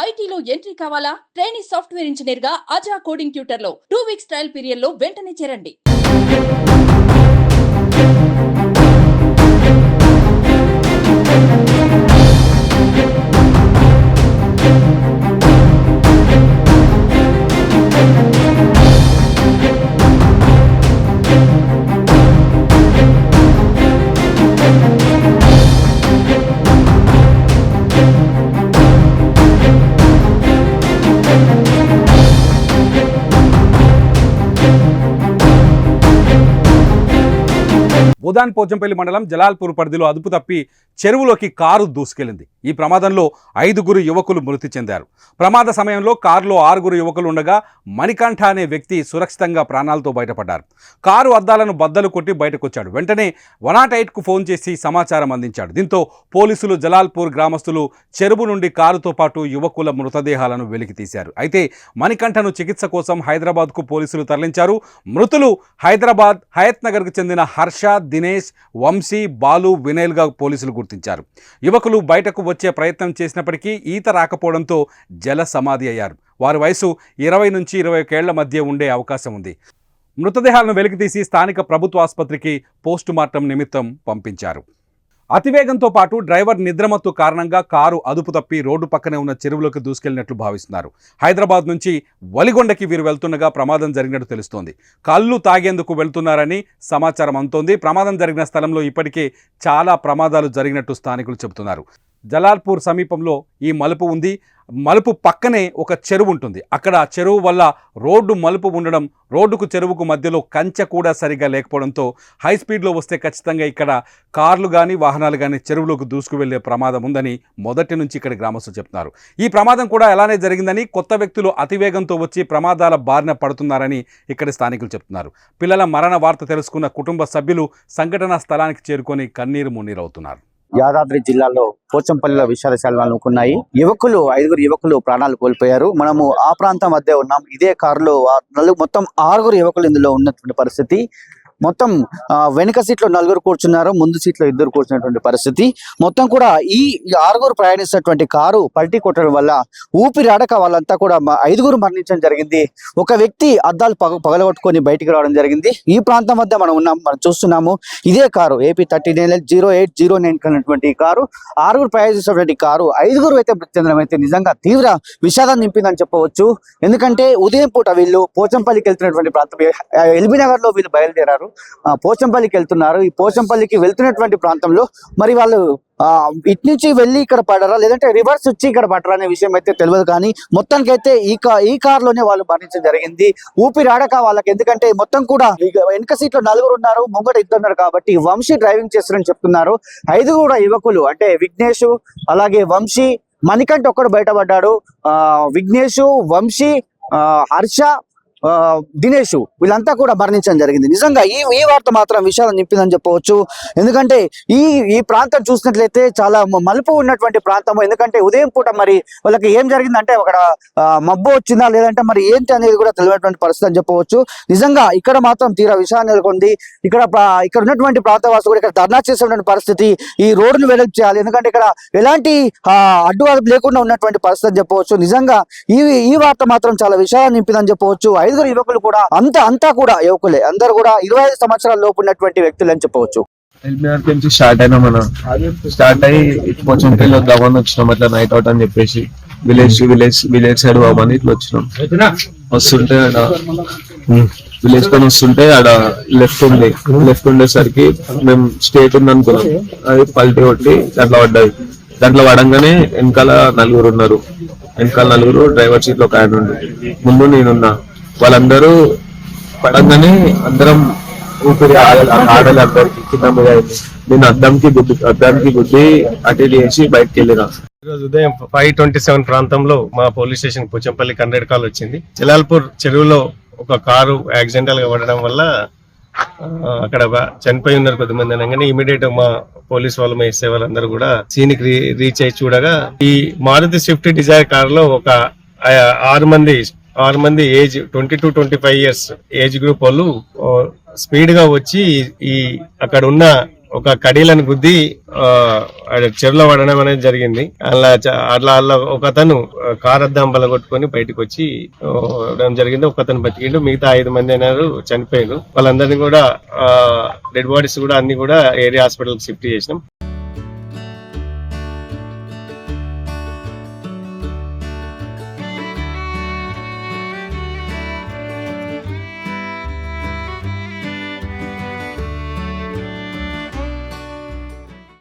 ఐటీలో ఎంట్రీ కావాలా? Trainee software engineer గా అజా కోడింగ్ ట్యూటర్ లో 2 వీక్స్ ట్రయల్ పీరియడ్ లో వెంటనే చేరండి. ఉదాన్ పోచంపల్లి మండలం జలాల్పూర్ పరిధిలో అదుపు తప్పి చెరువులోకి కారు దూసుకెళ్లింది. ఈ ప్రమాదంలో 5గురు యువకులు మృతి చెందారు. ప్రమాద సమయంలో కారులో 6గురు యువకులు ఉండగా మణికంఠ అనే వ్యక్తి సురక్షితంగా ప్రాణాలతో బయటపడ్డారు. కారు అద్దాలను బద్దలు కొట్టి బయటకొచ్చాడు. వెంటనే 108కు ఫోన్ చేసి సమాచారం అందించాడు. దీంతో పోలీసులు, జలాల్పూర్ గ్రామస్తులు చెరువు నుండి కారుతో పాటు యువకుల మృతదేహాలను వెలికి తీశారు. అయితే మణికంఠను చికిత్స కోసం హైదరాబాద్కు పోలీసులు తరలించారు. మృతులు హైదరాబాద్ హయత్ నగర్కు చెందిన హర్ష, దినేష్, వంశీ, బాలు, వినయల్గా పోలీసులు గుర్తించారు. యువకులు బయటకు వచ్చే ప్రయత్నం చేసినప్పటికీ ఈత రాకపోవడంతో జల సమాధి అయ్యారు. వారి వయసు 20 నుంచి 21 ఏళ్ల మధ్య ఉండే అవకాశం ఉంది. మృతదేహాలను వెలికితీసి స్థానిక ప్రభుత్వ ఆసుపత్రికి పోస్టుమార్టం నిమిత్తం పంపించారు. అతివేగంతో పాటు డ్రైవర్ నిద్రమత్తు కారణంగా కారు అదుపు తప్పి రోడ్డు పక్కనే ఉన్న చెరువులోకి దూసుకెళ్లినట్లు భావిస్తున్నారు. హైదరాబాద్ నుంచి వలిగొండకి వీరు వెళ్తుండగా ప్రమాదం జరిగినట్టు తెలుస్తోంది. కళ్ళు తాగేందుకు వెళ్తున్నారని సమాచారం అందుతోంది. ప్రమాదం జరిగిన స్థలంలో ఇప్పటికే చాలా ప్రమాదాలు జరిగినట్టు స్థానికులు చెబుతున్నారు. జలాల్పూర్ సమీపంలో ఈ మలుపు ఉంది. మలుపు పక్కనే ఒక చెరువు ఉంటుంది. అక్కడ చెరువు వల్ల రోడ్డు మలుపు ఉండడం, రోడ్డుకు చెరువుకు మధ్యలో కంచె కూడా సరిగా లేకపోవడంతో హై స్పీడ్లో వస్తే ఖచ్చితంగా ఇక్కడ కార్లు కానీ వాహనాలు కానీ చెరువులోకి దూసుకు వెళ్లే ప్రమాదం ఉందని మొదటి నుంచి ఇక్కడ గ్రామస్తులు చెప్తున్నారు. ఈ ప్రమాదం కూడా ఎలానే జరిగిందని, కొత్త వ్యక్తులు అతివేగంతో వచ్చి ప్రమాదాల బారిన పడుతున్నారని ఇక్కడ స్థానికులు చెప్తున్నారు. పిల్లల మరణ వార్త తెలుసుకున్న కుటుంబ సభ్యులు సంఘటనా స్థలానికి చేరుకొని కన్నీరు మున్నీరవుతున్నారు. యాదాద్రి జిల్లాలో పోచంపల్లిలో విషాదశాలు అనుకున్నాయి. 5గురు యువకులు ప్రాణాలు కోల్పోయారు. మనము ఆ ప్రాంతం మధ్య ఉన్నాం. ఇదే కారులో మొత్తం 6గురు యువకులు ఇందులో ఉన్నటువంటి పరిస్థితి. మొత్తం వెనుక సీట్లో 4గురు కూర్చున్నారు, ముందు సీట్లో 2 కూర్చున్నటువంటి పరిస్థితి. మొత్తం కూడా ఈ 6గురు ప్రయాణిస్తున్నటువంటి కారు పల్టీ కొట్టడం వల్ల ఊపిరాడక వాళ్ళంతా కూడా 5గురు మరణించడం జరిగింది. ఒక వ్యక్తి అద్దాలు పగలగొట్టుకొని బయటికి రావడం జరిగింది. ఈ ప్రాంతం వద్ద మనం చూస్తున్నాము. ఇదే కారు AP 390809 కన్నటువంటి కారు, 6గురు ప్రయాణిస్తున్నటువంటి కారు. 5గురు అయితే మృతి చెందడం అయితే నిజంగా తీవ్ర విషాదాన్ని నింపిందని చెప్పవచ్చు. ఎందుకంటే ఉదయం పూట వీళ్ళు పోచంపల్లికి వెళ్తున్నటువంటి ప్రాంతం ఎల్బీ నగర్ లో వీళ్ళు బయలుదేరారు. పోచంపల్లికి వెళ్తున్నారు. ఈ పోచంపల్లికి వెళ్తున్నటువంటి ప్రాంతంలో మరి వాళ్ళు ఇటు నుంచి వెళ్ళి ఇక్కడ పడరా, లేదంటే రివర్స్ వచ్చి ఇక్కడ పడరా అనే విషయం అయితే తెలియదు. కానీ మొత్తానికి అయితే ఈ కారులోనే వాళ్ళు మరణించడం జరిగింది. ఊపిరాడక వాళ్ళకి. ఎందుకంటే మొత్తం కూడా వెనుక సీట్లో 4గురు ఉన్నారు, ముంగట 2 ఉన్నారు. కాబట్టి వంశీ డ్రైవింగ్ చేస్తారని చెప్తున్నారు. 5 కూడా యువకులు అంటే విఘ్నేష్, అలాగే వంశీ, మణికంఠ ఒక్కడు బయటపడ్డాడు. విఘ్నేష్, వంశీ, హర్ష, దినేష్ వీళ్ళంతా కూడా మరణించడం జరిగింది. నిజంగా ఈ వార్త మాత్రం విషయాలు నింపిందని చెప్పవచ్చు. ఎందుకంటే ఈ ప్రాంతం చూసినట్లయితే చాలా మలుపు ఉన్నటువంటి ప్రాంతం. ఎందుకంటే ఉదయం పూట మరి వాళ్ళకి ఏం జరిగిందంటే అక్కడ మబ్బు వచ్చిందా లేదంటే మరి ఏంటి అనేది కూడా తెలియనటువంటి పరిస్థితి అని చెప్పవచ్చు. నిజంగా ఇక్కడ మాత్రం తీరా విషయాన్ని నెలకొంది. ఇక్కడ ఉన్నటువంటి ప్రాంతవాసులు కూడా ఇక్కడ ధర్నా చేసేటువంటి పరిస్థితి. ఈ రోడ్డును వెలుగు చేయాలి. ఎందుకంటే ఇక్కడ ఎలాంటి అడ్డు అదుపు లేకుండా ఉన్నటువంటి పరిస్థితి అని చెప్పవచ్చు. నిజంగా ఈ వార్త మాత్రం చాలా విషయాన్ని నింపిందని చెప్పవచ్చు. 5గురు యువకులు కూడా అంతా కూడా యువకులే. అందరూ కూడా 25 సంవత్సరాల లోపు ఉన్నటువంటి వ్యక్తులు అని చెప్పవచ్చు. నుంచి స్టార్ట్ అయినా మనం స్టార్ట్ అయ్యి కొంచెం వద్దామని వచ్చినాం. అట్లా నైట్ అవుట్ అని చెప్పేసి విలేజ్ సైడ్ పోమని ఇట్లా వచ్చినాం. వస్తుంటే విలేజ్ పని వస్తుంటే ఆడ లెఫ్ట్ ఉండేసరికి మేము స్టేట్ ఉంది అనుకున్నాం. అది పల్టీ కొట్టి దాంట్లో పడంగానే వెనకాల 4గురు ఉన్నారు. వెనకాల 4గురు, డ్రైవర్ సీట్ లో ఒక ఆయన ఉండి, ముందు నేనున్నా. వాళ్ళందరూ పడంగానే అందరం ఊపిరి ఆడలు అందరికి కింద మీద అయింది. నేను అద్దంకి గుద్ది అటు చేసి బయటకు వెళ్ళిన. ఈరోజు ఉదయం 5:27 ప్రాంతంలో మా పోలీస్ స్టేషన్ పోచంపల్లి 100 కాల్ వచ్చింది. జలాల్పూర్ చెరువులో ఒక కారు యాక్సిడెంటల్ గా పడడం వల్ల అక్కడ చనిపోయి ఉన్నారు కొద్దిమంది అనగానే ఇమీడియట్ మా పోలీస్ వాళ్ళు, మా ఎస్ఐ వాళ్ళందరూ కూడా సీన్ కి రీచ్ అయ్యి చూడగా ఈ మారుతి స్విఫ్ట్ డిజైర్ కార్ లో ఒక 6 మంది age 20 to 25 years age group వాళ్ళు స్పీడ్ గా వచ్చి ఈ అక్కడ ఉన్న ఒక కడీలను గుద్ది చెరువులో పడడం అనేది జరిగింది. అట్లా ఒకతను కారు అద్దం బలగొట్టుకొని బయటకు వచ్చి జరిగింది. ఒకతను బతికిండు, మిగతా 5 మంది అయినారు చనిపోయారు. వాళ్ళందరినీ కూడా డెడ్ బాడీస్ కూడా అన్ని కూడా ఏరియా హాస్పిటల్ షిఫ్ట్ చేసినాం.